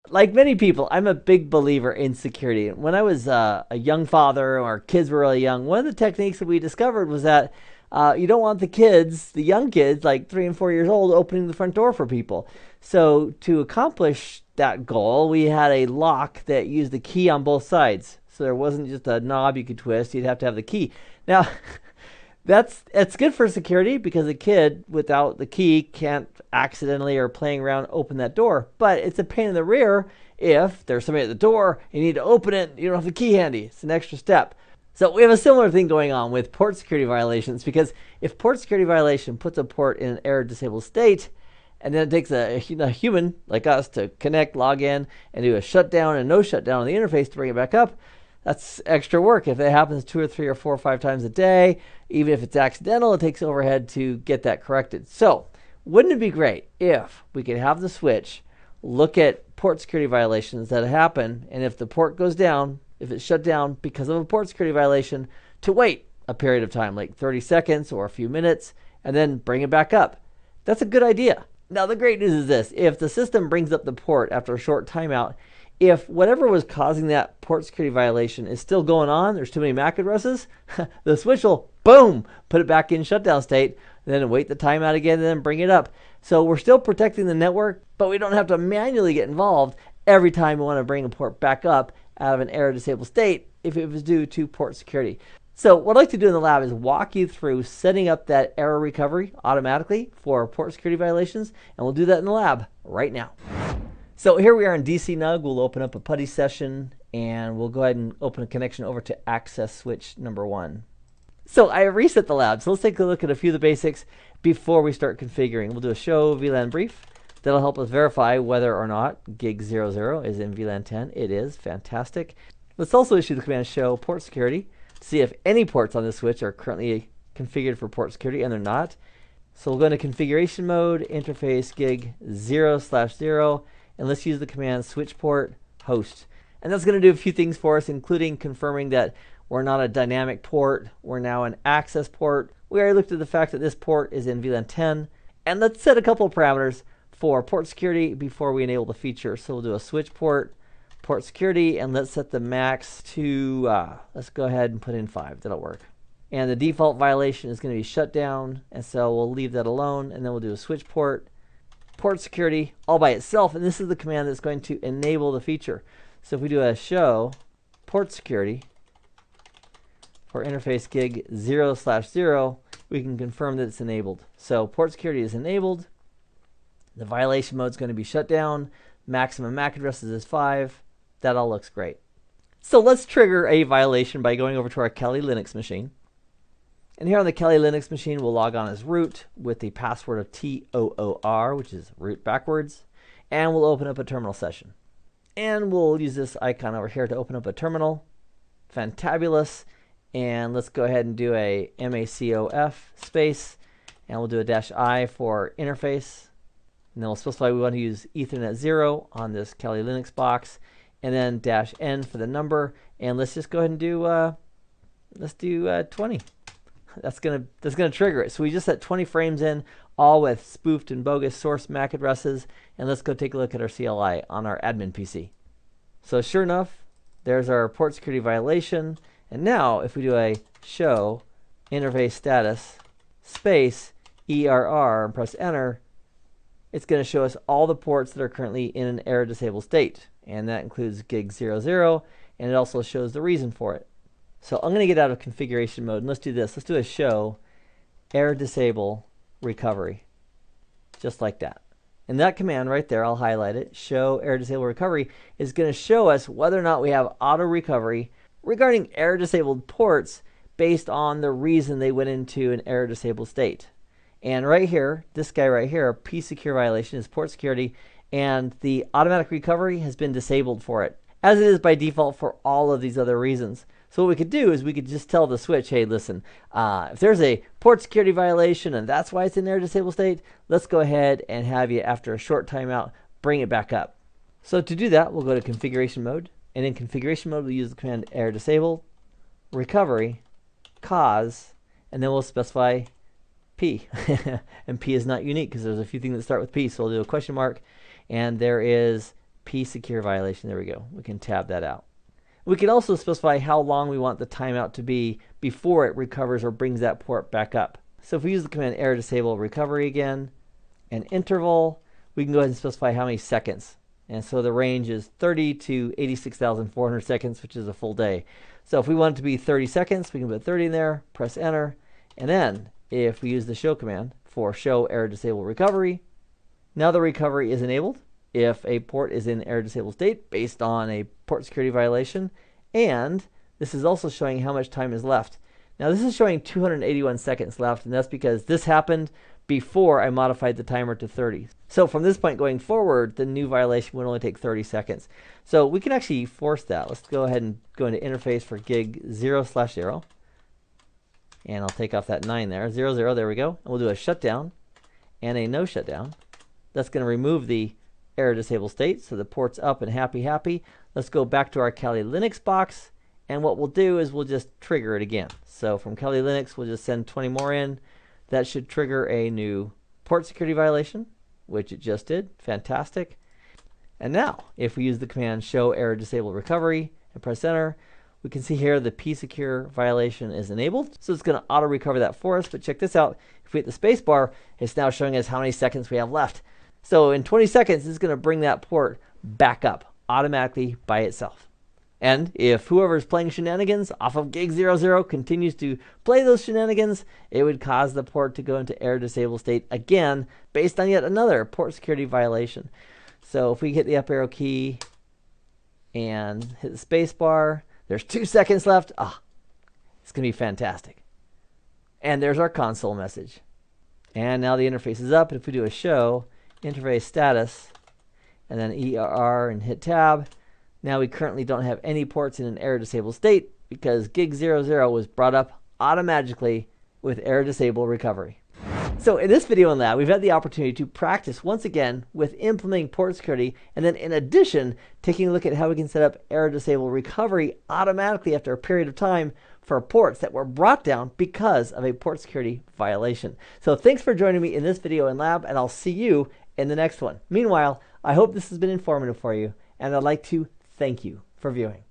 Like many people, I'm a big believer in security. When I was a young father, or our kids were really young, one of the techniques that we discovered was that you don't want the kids, the young kids, like 3 and 4 years old, opening the front door for people. So to accomplish that goal, we had a lock that used the key on both sides. So there wasn't just a knob you could twist; you'd have to have the key. Now, that's good for security because a kid without the key can't accidentally or playing around open that door. But it's a pain in the rear if there's somebody at the door, you need to open it, you don't have the key handy. It's an extra step. So we have a similar thing going on with port security violations, because if port security violation puts a port in an error disabled state, and then it takes a human like us to connect, log in, and do a shutdown and no shutdown on the interface to bring it back up, that's extra work. If it happens 2 or 3 or 4 or 5 times a day, even if it's accidental, it takes overhead to get that corrected. So wouldn't it be great if we could have the switch look at port security violations that happen, and if the port goes down, if it's shut down because of a port security violation, to wait a period of time, like 30 seconds or a few minutes, and then bring it back up? That's a good idea. Now, the great news is this. If the system brings up the port after a short timeout, if whatever was causing that port security violation is still going on, there's too many MAC addresses, the switch will, boom, put it back in shutdown state, and then wait the timeout again, and then bring it up. So we're still protecting the network, but we don't have to manually get involved every time we want to bring a port back up out of an error disabled state if it was due to port security. So what I'd like to do in the lab is walk you through setting up that error recovery automatically for port security violations, and we'll do that in the lab right now. So here we are in DC NUG. We'll open up a PuTTY session, and we'll go ahead and open a connection over to access switch number 1. So I reset the lab. So let's take a look at a few of the basics before we start configuring. We'll do a show VLAN brief. That'll help us verify whether or not gig 00 is in VLAN 10. It is. Fantastic. Let's also issue the command show port security to see if any ports on this switch are currently configured for port security, and they're not. So we'll go into configuration mode, interface gig 0/0, and let's use the command switch port host. And that's going to do a few things for us, including confirming that we're not a dynamic port, we're now an access port. We already looked at the fact that this port is in VLAN 10. And let's set a couple of parameters for port security before we enable the feature. So we'll do a switch port security, and let's set the max to, let's go ahead and put in 5. That'll work. And the default violation is going to be shut down, and so we'll leave that alone, and then we'll do a switch port security all by itself, and this is the command that's going to enable the feature. So if we do a show port security for interface gig 0/0, we can confirm that it's enabled. So port security is enabled. The violation mode is going to be shut down. Maximum MAC addresses is 5. That all looks great. So let's trigger a violation by going over to our Kali Linux machine. And here on the Kali Linux machine, we'll log on as root with the password of TOOR, which is root backwards. And we'll open up a terminal session. And we'll use this icon over here to open up a terminal. Fantabulous. And let's go ahead and do a MACOF space. And we'll do a -I for interface. And then we'll specify we want to use Ethernet 0 on this Kali Linux box. And then -N for the number. And let's just go ahead and do, let's do 20. That's gonna trigger it. So we just set 20 frames in, all with spoofed and bogus source MAC addresses. And let's go take a look at our CLI on our admin PC. So sure enough, there's our port security violation. And now if we do a show interface status space ERR and press enter, it's going to show us all the ports that are currently in an error disabled state. And that includes gig 00, and it also shows the reason for it. So I'm going to get out of configuration mode, and let's do this. Let's do a show Errdisable recovery, just like that. And that command right there, I'll highlight it, show Errdisable recovery, is going to show us whether or not we have auto recovery regarding error disabled ports based on the reason they went into an error disabled state. And right here, this guy right here, P-secure violation is port security, and the automatic recovery has been disabled for it, as it is by default for all of these other reasons. So what we could do is we could just tell the switch, hey, listen, if there's a port security violation and that's why it's in error disabled state, let's go ahead and have you, after a short timeout, bring it back up. So to do that, we'll go to configuration mode. And in configuration mode, we'll use the command errdisable recovery cause, and then we'll specify P. And P is not unique because there's a few things that start with P. So we'll do a question mark, and there is P secure violation. There we go. We can tab that out. We can also specify how long we want the timeout to be before it recovers or brings that port back up. So if we use the command Errdisable recovery again, and interval, we can go ahead and specify how many seconds. And so the range is 30 to 86,400 seconds, which is a full day. So if we want it to be 30 seconds, we can put 30 in there, press enter, and then if we use the show command for show Errdisable recovery, now the recovery is enabled if a port is in Errdisable state based on a port security violation, and this is also showing how much time is left. Now this is showing 281 seconds left, and that's because this happened before I modified the timer to 30. So from this point going forward, the new violation would only take 30 seconds. So we can actually force that. Let's go ahead and go into interface for gig 0/0. And I'll take off that 9 there. 0, 0, there we go. And we'll do a shutdown and a no shutdown. That's going to remove the Errdisable state, so the port's up and happy. Let's go back to our Kali Linux box, and what we'll do is we'll just trigger it again. So from Kali Linux, we'll just send 20 more in. That should trigger a new port security violation, which it just did. Fantastic. And now, if we use the command show Errdisable recovery and press enter, we can see here the P secure violation is enabled. So it's going to auto recover that for us. But check this out. If we hit the space bar, it's now showing us how many seconds we have left. So in 20 seconds, it's going to bring that port back up automatically by itself. And if whoever's playing shenanigans off of gig 00 continues to play those shenanigans, it would cause the port to go into Errdisable state again based on yet another port security violation. So if we hit the up arrow key and hit the space bar, there's 2 seconds left. It's going to be fantastic. And there's our console message. And now the interface is up. And if we do a show, interface status, and then ERR and hit tab, now we currently don't have any ports in an Errdisable state because gig 00 was brought up automatically with Errdisable recovery. So in this video in lab, we've had the opportunity to practice once again with implementing port security, and then in addition, taking a look at how we can set up Errdisable recovery automatically after a period of time for ports that were brought down because of a port security violation. So thanks for joining me in this video in lab, and I'll see you in the next one. Meanwhile, I hope this has been informative for you, and I'd like to thank you for viewing.